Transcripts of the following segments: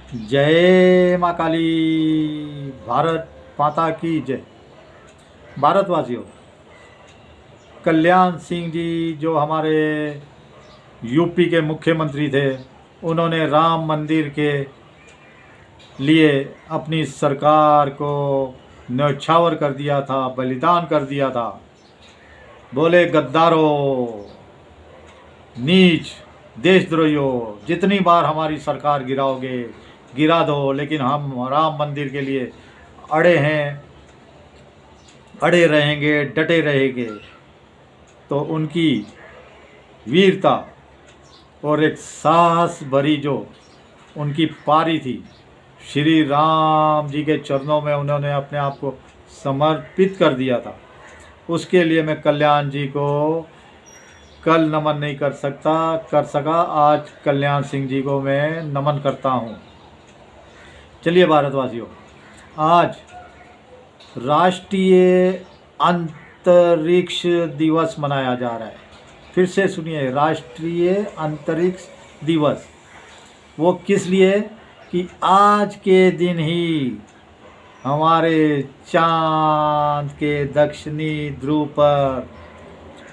जय माँ काली। भारत माता की जय। भारतवासियों, कल्याण सिंह जी जो हमारे यूपी के मुख्यमंत्री थे, उन्होंने राम मंदिर के लिए अपनी सरकार को न्यौछावर कर दिया था, बलिदान कर दिया था। बोले गद्दारों, नीच, देशद्रोहियों, जितनी बार हमारी सरकार गिराओगे गिरा दो, लेकिन हम राम मंदिर के लिए अड़े हैं, अड़े रहेंगे, डटे रहेंगे। तो उनकी वीरता और एक साहस भरी जो उनकी पारी थी, श्री राम जी के चरणों में उन्होंने अपने आप को समर्पित कर दिया था। उसके लिए मैं कल्याण जी को कल नमन नहीं कर सका, आज कल्याण सिंह जी को मैं नमन करता हूँ। चलिए भारतवासियों, आज राष्ट्रीय अंतरिक्ष दिवस मनाया जा रहा है। फिर से सुनिए, राष्ट्रीय अंतरिक्ष दिवस। वो किस लिए कि आज के दिन ही हमारे चांद के दक्षिणी ध्रुव पर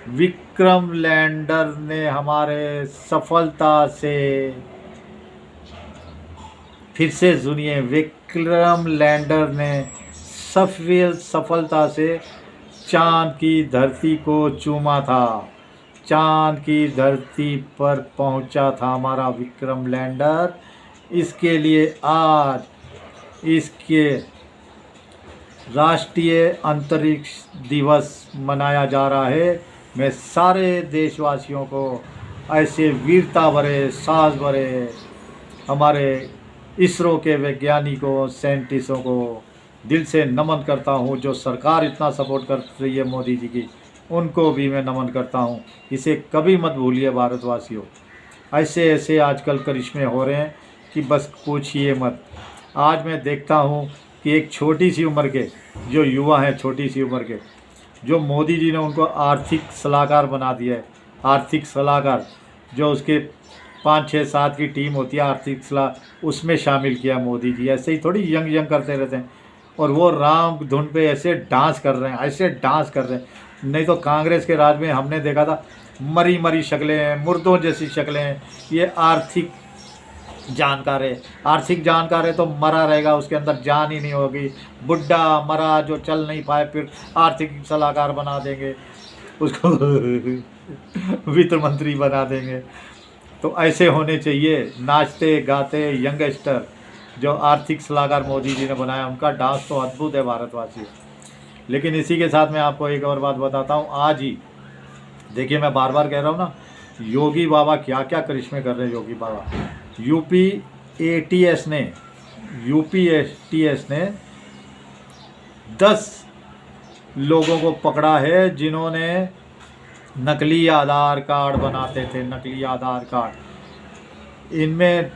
विक्रम लैंडर ने हमारे सफलता से, फिर से सुनिए, विक्रम लैंडर ने सफलता से चांद की धरती को चूमा था। चांद की धरती पर पहुंचा था हमारा विक्रम लैंडर। इसके लिए आज इसके राष्ट्रीय अंतरिक्ष दिवस मनाया जा रहा है। मैं सारे देशवासियों को ऐसे वीरता भरे, साहस भरे हमारे इसरो के वैज्ञानिकों, साइंटिस्टों को दिल से नमन करता हूँ। जो सरकार इतना सपोर्ट कर रही है मोदी जी की, उनको भी मैं नमन करता हूँ। इसे कभी मत भूलिए भारतवासियों। ऐसे ऐसे आजकल करिश्मे हो रहे हैं कि बस पूछिए मत। आज मैं देखता हूँ कि एक छोटी सी उम्र के जो युवा हैं, छोटी सी उम्र के, जो मोदी जी ने उनको आर्थिक सलाहकार बना दिया है। आर्थिक सलाहकार जो उसके 5, 6, 7 की टीम होती है आर्थिक सलाह, उसमें शामिल किया मोदी जी। ऐसे ही थोड़ी यंग यंग करते रहते हैं। और वो राम धुन पे ऐसे डांस कर रहे हैं, ऐसे डांस कर रहे हैं। नहीं तो कांग्रेस के राज में हमने देखा था मरी मरी शक्लें हैं, मुर्दों जैसी शक्लें हैं। ये आर्थिक जानकार है। आर्थिक जानकार है तो मरा रहेगा, उसके अंदर जान ही नहीं होगी। बुढ़ा मरा जो चल नहीं पाए, फिर आर्थिक सलाहकार बना देंगे उसको वित्त मंत्री बना देंगे। तो ऐसे होने चाहिए नाचते गाते यंगस्टर। जो आर्थिक सलाहकार मोदी जी ने बनाया, उनका डांस तो अद्भुत है भारतवासी। लेकिन इसी के साथ मैं आपको एक और बात बताता हूँ। आज ही देखिए, मैं बार बार कह रहा हूँ ना, योगी बाबा क्या क्या करिश्मे कर रहे हैं। योगी बाबा यूपी एटीएस ने 10 लोगों को पकड़ा है जिन्होंने नकली आधार कार्ड बनाते थे। नकली आधार कार्ड, इनमें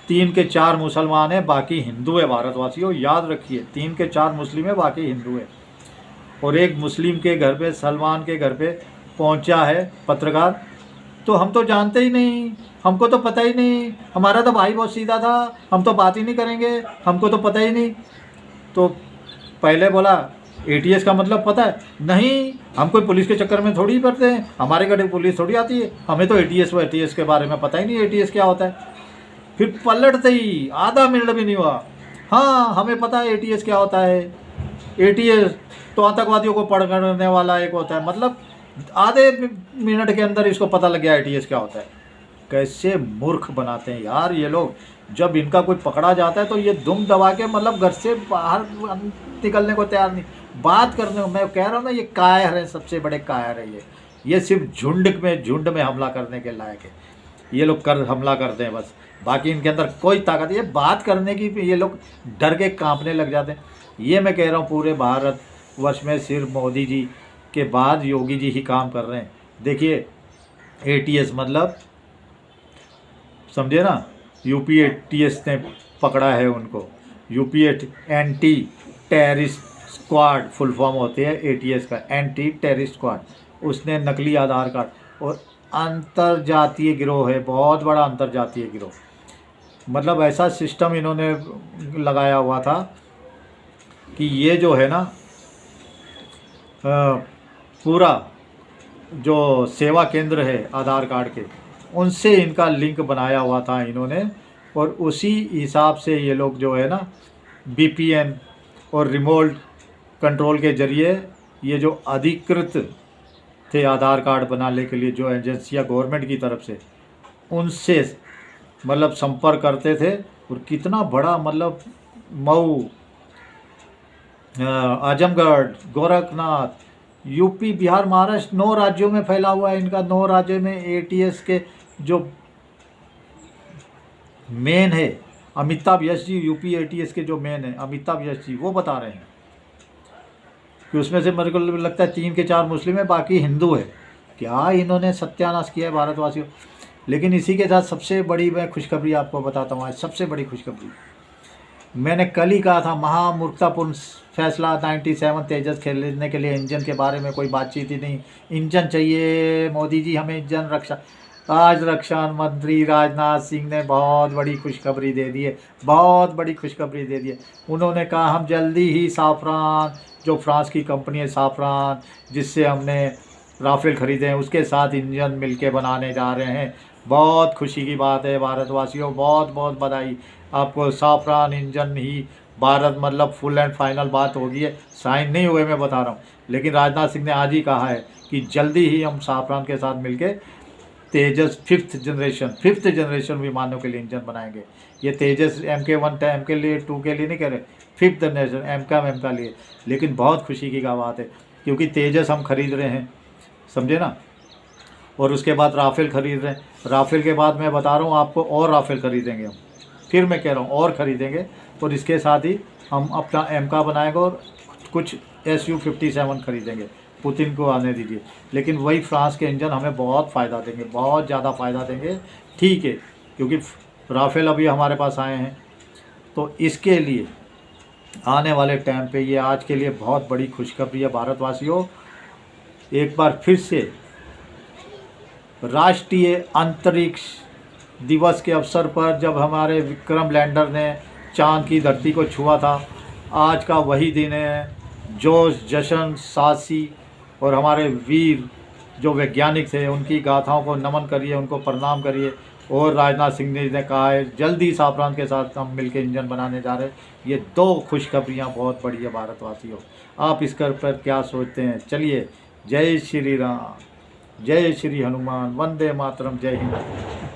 3 के 4 मुसलमान हैं, बाकी हिंदू है। भारतवासियों याद रखिए, 3 के 4 मुस्लिम है, बाकी हिंदू है। और एक मुस्लिम के घर पे, सलमान के घर पे पहुंचा है पत्रकार। तो हम तो जानते ही नहीं, हमको तो पता ही नहीं, हमारा तो भाई बहुत सीधा था, हम तो बात ही नहीं करेंगे, हमको तो पता ही नहीं। तो पहले बोला एटीएस का मतलब पता है? नहीं, हम कोई पुलिस के चक्कर में थोड़ी पड़ते हैं, हमारे घर पुलिस थोड़ी आती है, हमें तो एटीएस के बारे में पता ही नहीं, एटीएस क्या होता है। फिर पलटते ही आधा मिनट भी नहीं हुआ, हाँ हमें पता है एटीएस क्या होता है। एटीएस तो आतंकवादियों को पकड़ने वाला एक होता है। मतलब आधे मिनट के अंदर इसको पता लग गया एटीएस क्या होता है। कैसे मूर्ख बनाते हैं यार ये लोग। जब इनका कोई पकड़ा जाता है तो ये दुम दबा के, मतलब घर से बाहर निकलने को तैयार नहीं, बात करने को। मैं कह रहा हूँ ना, ये कायर है, सबसे बड़े कायर है ये सिर्फ झुंड में हमला करने के लायक है। ये लोग हमला करते हैं बस, बाकी इनके अंदर कोई ताकत, ये बात करने की ये लोग डर के कांपने लग जाते हैं। ये मैं कह रहा हूँ, पूरे भारतवर्ष में सिर्फ मोदी जी के बाद योगी जी ही काम कर रहे हैं। देखिए एटीएस मतलब समझे ना, यूपी एटीएस ने पकड़ा है उनको। UP anti terrorist squad full form होते हैं एटीएस का, एंटी टेररिस्ट स्क्वाड। उसने नकली आधार कार्ड, और अंतर्जातीय गिरोह है, बहुत बड़ा अंतर्जातीय गिरोह। मतलब ऐसा सिस्टम इन्होंने लगाया हुआ था कि ये जो है ना पूरा जो सेवा केंद्र है आधार कार्ड के, उनसे इनका लिंक बनाया हुआ था इन्होंने, और उसी हिसाब से ये लोग जो है ना VPN और रिमोट कंट्रोल के ज़रिए ये जो अधिकृत थे आधार कार्ड बनाने के लिए जो एजेंसियां गवर्नमेंट की तरफ से, उनसे मतलब संपर्क करते थे। और कितना बड़ा मतलब मऊ, आजमगढ़, गोरखनाथ, यूपी, बिहार, महाराष्ट्र 9 राज्यों में फैला हुआ है इनका। 9 राज्यों में ATS के जो मेन है अमिताभ यश जी, यूपी ATS के जो मेन है अमिताभ यश जी, वो बता रहे हैं कि उसमें से मेरे को लगता है 3 के 4 मुस्लिम है, बाकी हिंदू है। क्या इन्होंने सत्यानाश किया है भारतवासियों। लेकिन इसी के साथ सबसे बड़ी मैं खुशखबरी आपको बताता हूँ आज, सबसे बड़ी खुशखबरी। मैंने कल ही कहा था महामूर्खतापूर्ण फैसला 97 तेजस खरीदने के लिए। इंजन के बारे में कोई बातचीत ही नहीं, इंजन चाहिए मोदी जी हमें, इंजन रक्षा। आज रक्षा मंत्री राजनाथ सिंह ने बहुत बड़ी खुशखबरी दे दी है, बहुत बड़ी खुशखबरी दे दी है। उन्होंने कहा हम जल्दी ही साफरान, जो फ्रांस की कंपनी है साफरान, जिससे हमने राफेल खरीदे हैं, उसके साथ इंजन मिलके बनाने जा रहे हैं। बहुत खुशी की बात है भारतवासियों, बहुत बहुत बधाई आपको। साफरान इंजन ही भारत मतलब फुल एंड फाइनल बात होगी है, साइन नहीं हुए मैं बता रहा हूँ, लेकिन राजनाथ सिंह ने आज ही कहा है कि जल्दी ही हम साफरान के साथ मिलके तेजस 5th जनरेशन विमानों के लिए इंजन बनाएंगे। ये तेजस MK1 एम के लिए 2 के लिए नहीं कह रहे, 5th जनरेशन एम का लिए। लेकिन बहुत खुशी की बात है क्योंकि तेजस हम खरीद रहे हैं, समझे ना। और उसके बाद राफेल खरीद रहे हैं, राफेल के बाद मैं बता रहा हूँ आपको और राफेल खरीदेंगे हम, फिर मैं कह रहा हूँ और ख़रीदेंगे। और इसके साथ ही हम अपना MK बनाएंगे और कुछ Su-57 खरीदेंगे। पुतिन को आने दीजिए, लेकिन वही फ्रांस के इंजन हमें बहुत फ़ायदा देंगे, बहुत ज़्यादा फ़ायदा देंगे, ठीक है, क्योंकि राफेल अभी हमारे पास आए हैं। तो इसके लिए आने वाले टाइम पे ये आज के लिए बहुत बड़ी खुशखबरी है भारतवासियों। एक बार फिर से राष्ट्रीय अंतरिक्ष दिवस के अवसर पर जब हमारे विक्रम लैंडर ने चांद की धरती को छुआ था, आज का वही दिन है। जोश जश्न साहसी और हमारे वीर जो वैज्ञानिक थे उनकी गाथाओं को नमन करिए, उनको प्रणाम करिए। और राजनाथ सिंह ने कहा है जल्दी साफरान के साथ हम मिलकर इंजन बनाने जा रहे हैं। ये 2 खुशखबरियाँ बहुत बड़ी है भारतवासियों। आप इस पर क्या सोचते हैं? चलिए, जय श्री राम, जय श्री हनुमान, वंदे मातरम, जय हिंद।